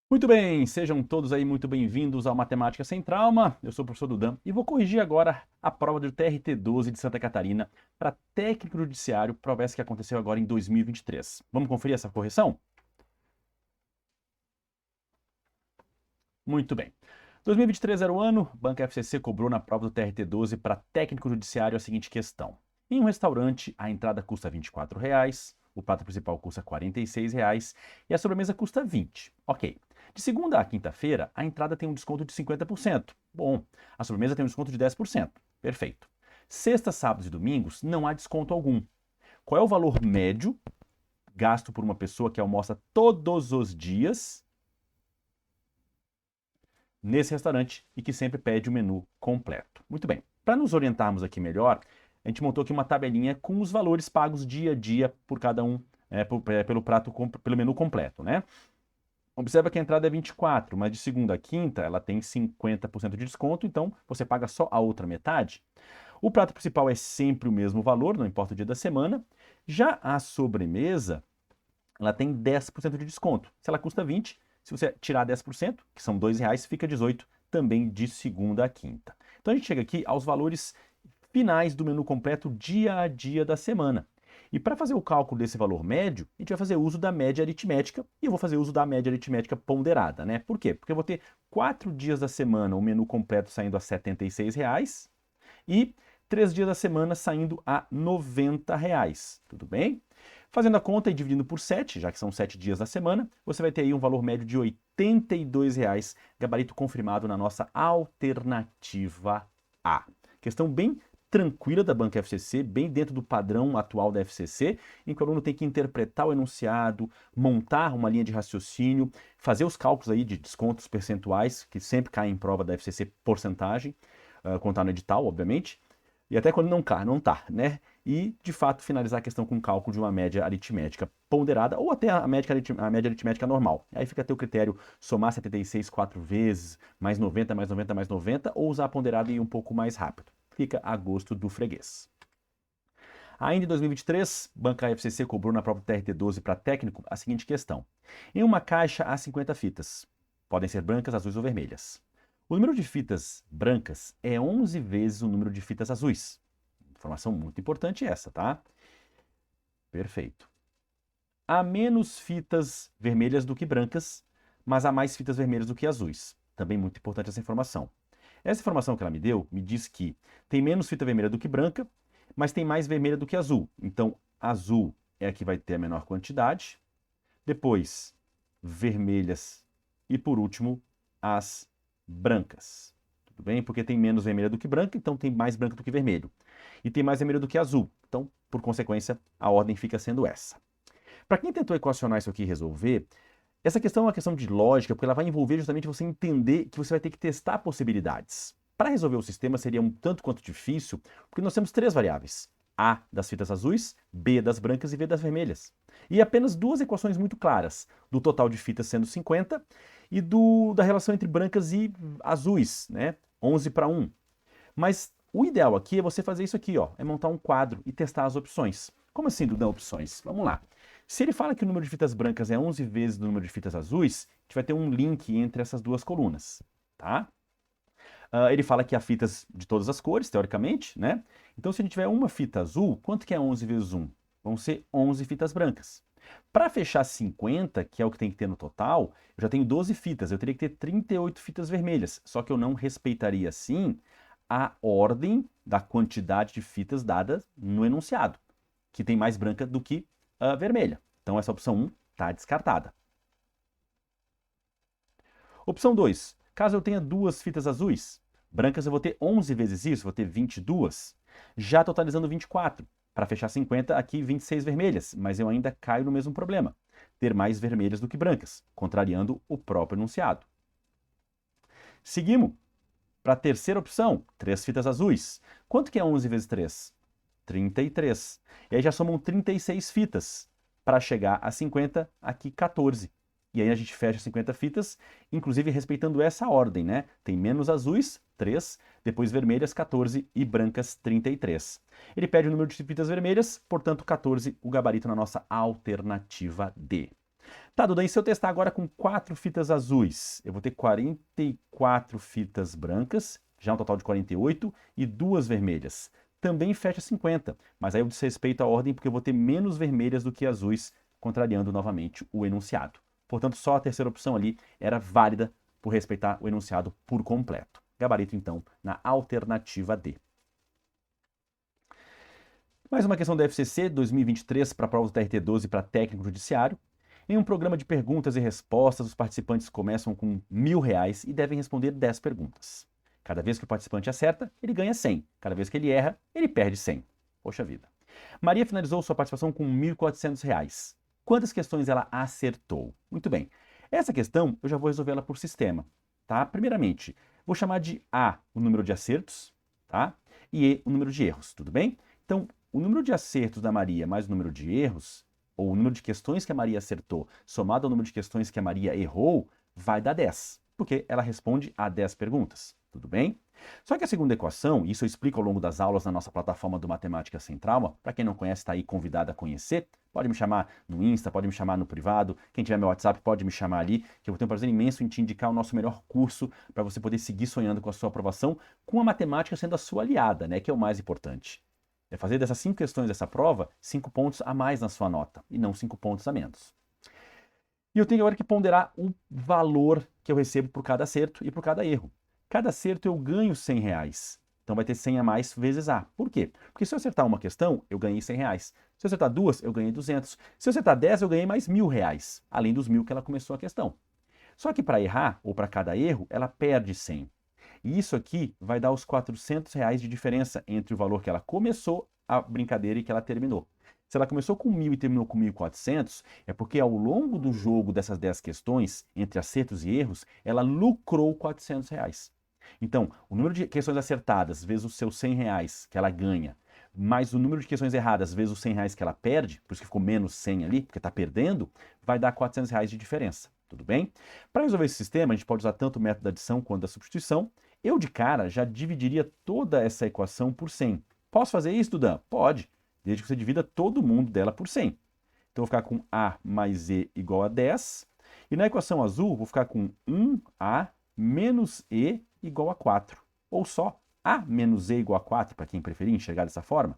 Muito bem, sejam todos aí muito bem-vindos ao Matemática Sem Trauma. Eu sou o professor Dudan e vou corrigir agora a prova do TRT-12 de Santa Catarina para técnico judiciário, prova essa que aconteceu agora em 2023. Vamos conferir essa correção? Muito bem. 2023 era o ano, Banca FCC cobrou na prova do TRT-12 para técnico judiciário a seguinte questão. Em um restaurante, a entrada custa R$ 24, o prato principal custa R$ 46 e a sobremesa custa 20. Ok. De segunda a quinta-feira, a entrada tem um desconto de 50%. Bom, a sobremesa tem um desconto de 10%. Perfeito. Sexta, sábados e domingos não há desconto algum. Qual é o valor médio gasto por uma pessoa que almoça todos os dias nesse restaurante e que sempre pede o menu completo? Muito bem. Para nos orientarmos aqui melhor, a gente montou aqui uma tabelinha com os valores pagos dia a dia por cada um, pelo menu completo, né? Observa que a entrada é 24, mas de segunda a quinta ela tem 50% de desconto, então você paga só a outra metade. O prato principal é sempre o mesmo valor, não importa o dia da semana. Já a sobremesa, ela tem 10% de desconto. Se ela custa 20, se você tirar 10%, que são R$ 2, fica 18, também de segunda a quinta. Então a gente chega aqui aos valores finais do menu completo dia a dia da semana. E para fazer o cálculo desse valor médio, a gente vai fazer uso da média aritmética, e eu vou fazer uso da média aritmética ponderada, né? Por quê? Porque eu vou ter 4 dias da semana o menu completo saindo a R$ 76 e 3 dias da semana saindo a R$ 90, tudo bem? Fazendo a conta e dividindo por 7, já que são 7 dias da semana, você vai ter aí um valor médio de R$ 82, gabarito confirmado na nossa alternativa A. Questão bem tranquila da Banca FCC, bem dentro do padrão atual da FCC, em que o aluno tem que interpretar o enunciado, montar uma linha de raciocínio, fazer os cálculos aí de descontos percentuais, que sempre caem em prova da FCC porcentagem, contar no edital, obviamente, e até quando não cai, não tá, né? E, de fato, finalizar a questão com o cálculo de uma média aritmética ponderada ou até a média aritmética normal. Aí fica a teu critério somar 76 quatro vezes, mais 90, mais 90, mais 90, ou usar a ponderada e ir um pouco mais rápido. Fica a gosto do freguês. Ainda em 2023, Banca FCC cobrou na própria TRT-12 para técnico a seguinte questão. Em uma caixa há 50 fitas. Podem ser brancas, azuis ou vermelhas. O número de fitas brancas é 11 vezes o número de fitas azuis. Informação muito importante essa, tá? Perfeito. Há menos fitas vermelhas do que brancas, mas há mais fitas vermelhas do que azuis. Também muito importante essa informação. Essa informação que ela me deu me diz que tem menos fita vermelha do que branca, mas tem mais vermelha do que azul. Então, azul é a que vai ter a menor quantidade. Depois, vermelhas. E por último, as brancas. Tudo bem? Porque tem menos vermelha do que branca, então tem mais branca do que vermelho. E tem mais vermelho do que azul. Então, por consequência, a ordem fica sendo essa. Para quem tentou equacionar isso aqui e resolver, essa questão é uma questão de lógica, porque ela vai envolver justamente você entender que você vai ter que testar possibilidades. Para resolver o sistema seria um tanto quanto difícil, porque nós temos 3 variáveis. A das fitas azuis, B das brancas e V das vermelhas. E apenas 2 equações muito claras, do total de fitas sendo 50 e da relação entre brancas e azuis, né? 11 para 1. Mas o ideal aqui é você fazer isso aqui, ó, é montar um quadro e testar as opções. Como assim, Duda, opções? Vamos lá. Se ele fala que o número de fitas brancas é 11 vezes o número de fitas azuis, a gente vai ter um link entre essas duas colunas, tá? Ele fala que há fitas de todas as cores, teoricamente, né? Então, se a gente tiver uma fita azul, quanto que é 11 vezes 1? Vão ser 11 fitas brancas. Para fechar 50, que é o que tem que ter no total, eu já tenho 12 fitas, eu teria que ter 38 fitas vermelhas, só que eu não respeitaria, assim, a ordem da quantidade de fitas dadas no enunciado, que tem mais branca do que vermelha. Então, essa opção 1 está descartada. Opção 2. Caso eu tenha 2 fitas azuis, brancas eu vou ter 11 vezes isso, vou ter 22. Já totalizando 24. Para fechar 50, aqui 26 vermelhas, mas eu ainda caio no mesmo problema. Ter mais vermelhas do que brancas, contrariando o próprio enunciado. Seguimos para a terceira opção, 3 fitas azuis. Quanto que é 11 vezes 3? 33. E aí já somam 36 fitas. Para chegar a 50, aqui 14. E aí a gente fecha 50 fitas, inclusive respeitando essa ordem, né? Tem menos azuis, 3, depois vermelhas, 14 e brancas, 33. Ele pede o número de fitas vermelhas, portanto 14, o gabarito na nossa alternativa D. Tá, Duda, e se eu testar agora com 4 fitas azuis? Eu vou ter 44 fitas brancas, já um total de 48, e 2 vermelhas. Também fecha 50, mas aí eu desrespeito a ordem porque eu vou ter menos vermelhas do que azuis, contrariando novamente o enunciado. Portanto, só a terceira opção ali era válida por respeitar o enunciado por completo. Gabarito, então, na alternativa D. Mais uma questão da FCC 2023 para a prova do TRT-12 para técnico judiciário. Em um programa de perguntas e respostas, os participantes começam com R$ 1.000 e devem responder 10 perguntas. Cada vez que o participante acerta, ele ganha 100. Cada vez que ele erra, ele perde 100. Poxa vida. Maria finalizou sua participação com R$ 1.400. Quantas questões ela acertou? Muito bem. Essa questão eu já vou resolver ela por sistema, tá? Primeiramente, vou chamar de A o número de acertos, tá? E E o número de erros, tudo bem? Então, o número de acertos da Maria mais o número de erros, ou o número de questões que a Maria acertou, somado ao número de questões que a Maria errou, vai dar 10, porque ela responde a 10 perguntas, tudo bem? Só que a segunda equação, isso eu explico ao longo das aulas na nossa plataforma do Matemática Sem Trauma, para quem não conhece, está aí convidado a conhecer, pode me chamar no Insta, pode me chamar no privado, quem tiver meu WhatsApp pode me chamar ali, que eu vou ter um prazer imenso em te indicar o nosso melhor curso para você poder seguir sonhando com a sua aprovação, com a matemática sendo a sua aliada, né, que é o mais importante. É fazer dessas 5 questões dessa prova, 5 pontos a mais na sua nota, e não 5 pontos a menos. E eu tenho agora que ponderar o valor que eu recebo por cada acerto e por cada erro. Cada acerto eu ganho R$ 100. Então vai ter 100 a mais vezes A. Por quê? Porque se eu acertar uma questão, eu ganhei R$ 100. Se eu acertar 2, eu ganhei 200. Se eu acertar 10, eu ganhei mais R$ 1.000, além dos 1.000 que ela começou a questão. Só que para errar, ou para cada erro, ela perde 100. E isso aqui vai dar os R$ 400 de diferença entre o valor que ela começou a brincadeira e que ela terminou. Se ela começou com 1.000 e terminou com 1.400, é porque ao longo do jogo dessas 10 questões, entre acertos e erros, ela lucrou R$ 400. Então, o número de questões acertadas vezes os seus R$ 100 que ela ganha, mais o número de questões erradas vezes os R$ 100 que ela perde, por isso que ficou menos 100 ali, porque está perdendo, vai dar R$ 400 de diferença. Tudo bem? Para resolver esse sistema, a gente pode usar tanto o método da adição quanto da substituição. Eu, de cara, já dividiria toda essa equação por 100. Posso fazer isso, Dudan? Pode, desde que você divida todo mundo dela por 100. Então, eu vou ficar com A mais E igual a 10. E na equação azul, vou ficar com 1A menos E igual a 4. Ou só A menos E igual a 4, para quem preferir enxergar dessa forma.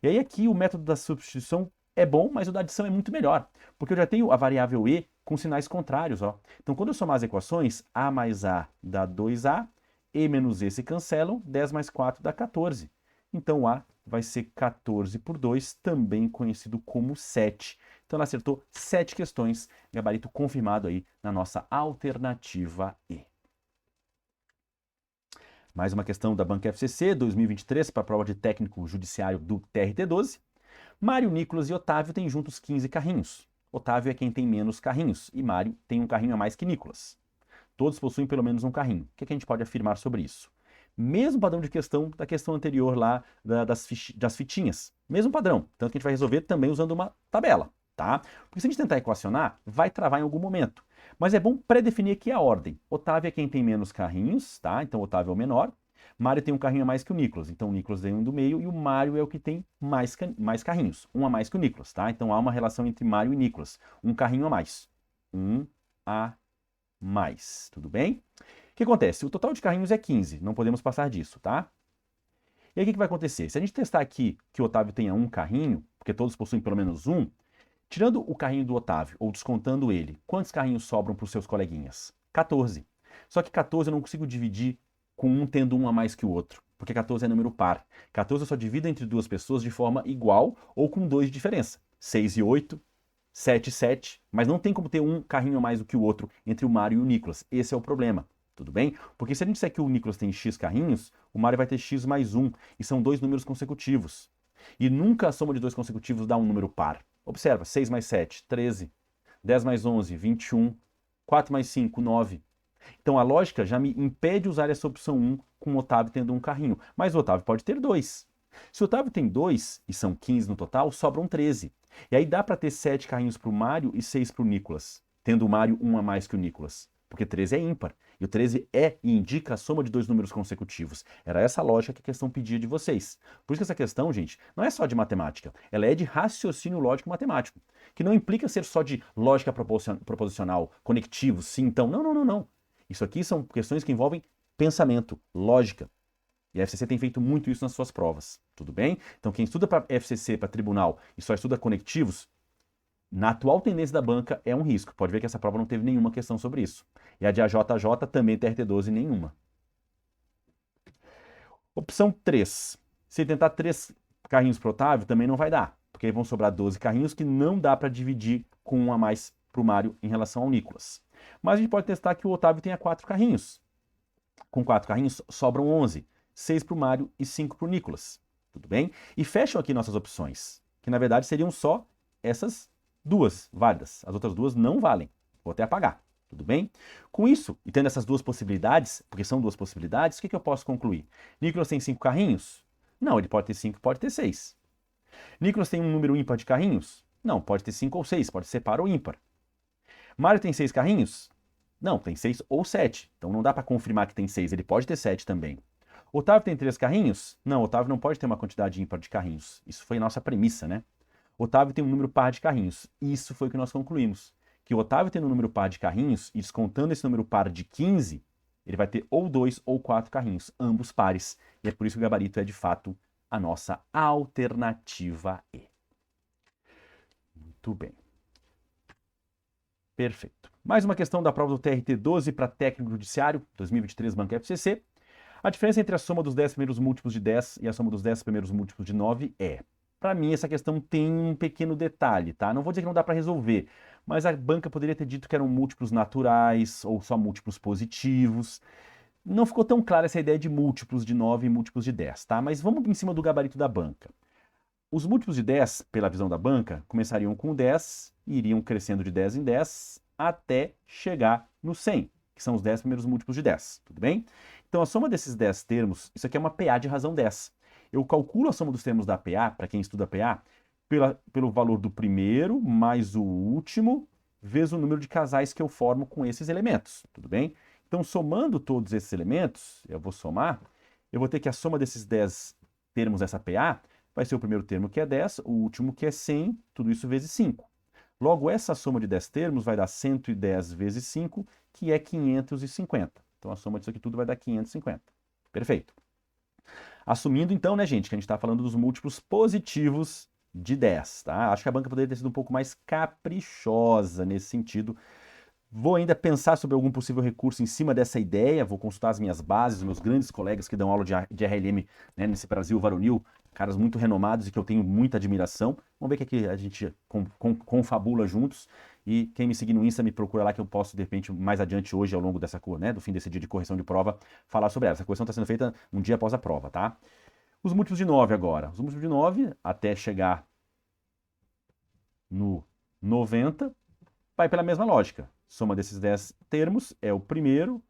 E aí aqui o método da substituição é bom, mas o da adição é muito melhor, porque eu já tenho a variável E com sinais contrários, ó. Então, quando eu somar as equações, A mais A dá 2A, E menos E se cancelam, 10 mais 4 dá 14. Então, A vai ser 14 por 2, também conhecido como 7. Então, ela acertou 7 questões, gabarito confirmado aí na nossa alternativa E. Mais uma questão da Banca FCC 2023 para a prova de técnico judiciário do TRT-12. Mário, Nicolas e Otávio têm juntos 15 carrinhos. Otávio é quem tem menos carrinhos e Mário tem um carrinho a mais que Nicolas. Todos possuem pelo menos um carrinho. O que a gente pode afirmar sobre isso? Mesmo padrão de questão da questão anterior lá das fitinhas. Mesmo padrão. Tanto que a gente vai resolver também usando uma tabela, tá? Porque se a gente tentar equacionar, vai travar em algum momento. Mas é bom pré-definir aqui a ordem. Otávio é quem tem menos carrinhos, tá? Então Otávio é o menor. Mário tem um carrinho a mais que o Nicolas, então o Nicolas vem um do meio e o Mário é o que tem mais carrinhos, um a mais que o Nicolas, tá? Então há uma relação entre Mário e Nicolas, um carrinho a mais, um a mais, tudo bem? O que acontece? O total de carrinhos é 15, não podemos passar disso, tá? E aí o que vai acontecer? Se a gente testar aqui que o Otávio tenha um carrinho, porque todos possuem pelo menos um, tirando o carrinho do Otávio ou descontando ele, quantos carrinhos sobram para os seus coleguinhas? 14. Só que 14 eu não consigo dividir com um tendo um a mais que o outro, porque 14 é número par. 14 eu só divido entre duas pessoas de forma igual ou com 2 de diferença. 6 e 8, 7 e 7, mas não tem como ter um carrinho a mais do que o outro entre o Mário e o Nicolas. Esse é o problema, tudo bem? Porque se a gente disser que o Nicolas tem X carrinhos, o Mário vai ter X mais 1, e são 2 números consecutivos. E nunca a soma de 2 consecutivos dá um número par. Observa, 6 mais 7, 13, 10 mais 11, 21, 4 mais 5, 9. Então a lógica já me impede de usar essa opção 1 com o Otávio tendo um carrinho. Mas o Otávio pode ter 2. Se o Otávio tem 2, e são 15 no total, sobram 13. E aí dá para ter 7 carrinhos para o Mário e 6 para o Nicolas, tendo o Mário um a mais que o Nicolas. porque 13 é ímpar. E o 13 é e indica a soma de dois números consecutivos. Era essa a lógica que a questão pedia de vocês. Por isso que essa questão, gente, não é só de matemática, ela é de raciocínio lógico matemático, que não implica ser só de lógica proposicional, conectivo, sim, então. Não, não, não, não. Isso aqui são questões que envolvem pensamento, lógica. E a FCC tem feito muito isso nas suas provas, tudo bem? Então quem estuda para FCC, para tribunal, e só estuda conectivos, na atual tendência da banca é um risco. Pode ver que essa prova não teve nenhuma questão sobre isso. E a de AJJ também TRT12 nenhuma. Opção 3. Se tentar 3 carrinhos para o Otávio, também não vai dar. Porque aí vão sobrar 12 carrinhos que não dá para dividir com um a mais para o Mário em relação ao Nicolas. Mas a gente pode testar que o Otávio tenha 4 carrinhos. Com 4 carrinhos sobram 11. 6 para o Mário e 5 para o Nicolas. Tudo bem? E fecham aqui nossas opções, que na verdade seriam só essas duas válidas. As outras duas não valem. Vou até apagar. Tudo bem? Com isso, e tendo essas duas possibilidades, porque são duas possibilidades, o que eu posso concluir? Nicolas tem 5 carrinhos? Não, ele pode ter 5, pode ter 6. Nicolas tem um número ímpar de carrinhos? Não, pode ter 5 ou 6, pode ser par ou ímpar. Mário tem 6 carrinhos? Não, tem 6 ou 7. Então não dá para confirmar que tem 6, ele pode ter 7 também. Otávio tem 3 carrinhos? Não, Otávio não pode ter uma quantidade ímpar de carrinhos. Isso foi a nossa premissa, né? Otávio tem um número par de carrinhos. Isso foi o que nós concluímos. Que o Otávio tendo um número par de carrinhos, e descontando esse número par de 15, ele vai ter ou 2 ou 4 carrinhos, ambos pares. E é por isso que o gabarito é, de fato, a nossa alternativa E. Muito bem. Perfeito. Mais uma questão da prova do TRT12 para técnico judiciário, 2023, Banca FCC. A diferença entre a soma dos 10 primeiros múltiplos de 10 e a soma dos 10 primeiros múltiplos de 9 é... Para mim, essa questão tem um pequeno detalhe, tá? Não vou dizer que não dá para resolver, mas a banca poderia ter dito que eram múltiplos naturais ou só múltiplos positivos. Não ficou tão clara essa ideia de múltiplos de 9 e múltiplos de 10, tá? Mas vamos em cima do gabarito da banca. Os múltiplos de 10, pela visão da banca, começariam com 10 e iriam crescendo de 10 em 10 até chegar no 100, que são os 10 primeiros múltiplos de 10, tudo bem? Então a soma desses 10 termos, isso aqui é uma PA de razão 10. Eu calculo a soma dos termos da PA, para quem estuda PA, pelo valor do primeiro mais o último, vezes o número de casais que eu formo com esses elementos, tudo bem? Então, somando todos esses elementos, eu vou somar, eu vou ter que a soma desses 10 termos dessa PA vai ser o primeiro termo que é 10, o último que é 100, tudo isso vezes 5. Logo, essa soma de 10 termos vai dar 110 vezes 5, que é 550. Então, a soma disso aqui tudo vai dar 550. Perfeito. Assumindo então, né, gente, que a gente está falando dos múltiplos positivos de 10, tá? Acho que a banca poderia ter sido um pouco mais caprichosa nesse sentido. Vou ainda pensar sobre algum possível recurso em cima dessa ideia, vou consultar as minhas bases, os meus grandes colegas que dão aula de RLM, né, nesse Brasil varonil, caras muito renomados e que eu tenho muita admiração. Vamos ver o que a gente confabula juntos. E quem me seguir no Insta me procura lá que eu posso, de repente, mais adiante hoje, ao longo dessa né, do fim desse dia de correção de prova, falar sobre ela. Essa correção está sendo feita um dia após a prova, tá? Os múltiplos de 9 agora. Os múltiplos de 9, até chegar no 90, vai pela mesma lógica. Soma desses 10 termos é o primeiro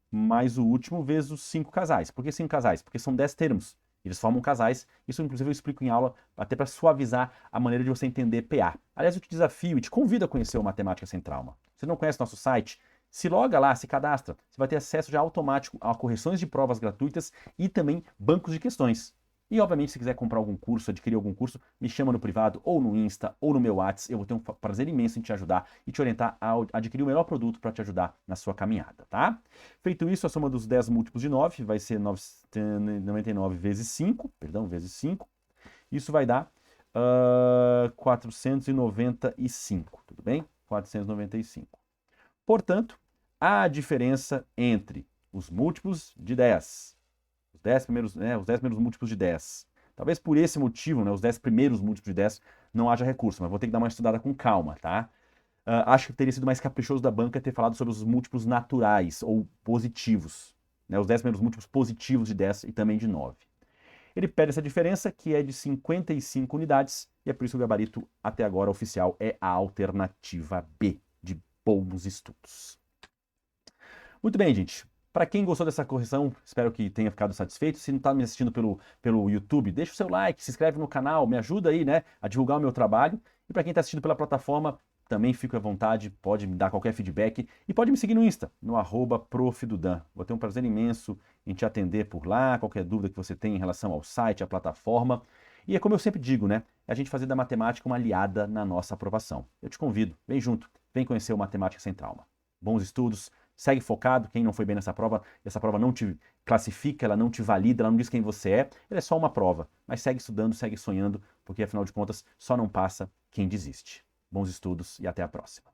mais o último vezes os 5 casais. Por que 5 casais? Porque são 10 termos. Eles formam casais. Isso, inclusive, eu explico em aula, até para suavizar a maneira de você entender PA. Aliás, eu te desafio e te convido a conhecer o Matemática Sem Trauma. Se não conhece nosso site, se loga lá, se cadastra. Você vai ter acesso já automático a correções de provas gratuitas e também bancos de questões. E, obviamente, se quiser comprar algum curso, adquirir algum curso, me chama no privado, ou no Insta, ou no meu WhatsApp. Eu vou ter um prazer imenso em te ajudar e te orientar a adquirir o melhor produto para te ajudar na sua caminhada, tá? Feito isso, a soma dos 10 múltiplos de 9 vai ser 99 vezes 5, vezes 5. Isso vai dar 495, tudo bem? 495. Portanto, a diferença entre os múltiplos de 10... os 10 primeiros múltiplos de 10. Talvez por esse motivo, né, os 10 primeiros múltiplos de 10, não haja recurso, mas vou ter que dar uma estudada com calma, tá? Acho que teria sido mais caprichoso da banca ter falado sobre os múltiplos naturais ou positivos, né, os 10 primeiros múltiplos positivos de 10 e também de 9. Ele pede essa diferença, que é de 55 unidades, e é por isso que o gabarito até agora oficial é a alternativa B, de bons estudos. Muito bem, gente. Para quem gostou dessa correção, espero que tenha ficado satisfeito. Se não está me assistindo pelo YouTube, deixa o seu like, se inscreve no canal, me ajuda aí, né, a divulgar o meu trabalho. E para quem está assistindo pela plataforma, também fico à vontade, pode me dar qualquer feedback e pode me seguir no Insta, no @profdudan. Vou ter um prazer imenso em te atender por lá, qualquer dúvida que você tenha em relação ao site, à plataforma. E é como eu sempre digo, né? É a gente fazer da matemática uma aliada na nossa aprovação. Eu te convido, vem junto, vem conhecer o Matemática Sem Trauma. Bons estudos, segue focado, quem não foi bem nessa prova, essa prova não te classifica, ela não te valida, ela não diz quem você é, ela é só uma prova. Mas segue estudando, segue sonhando, porque afinal de contas só não passa quem desiste. Bons estudos e até a próxima.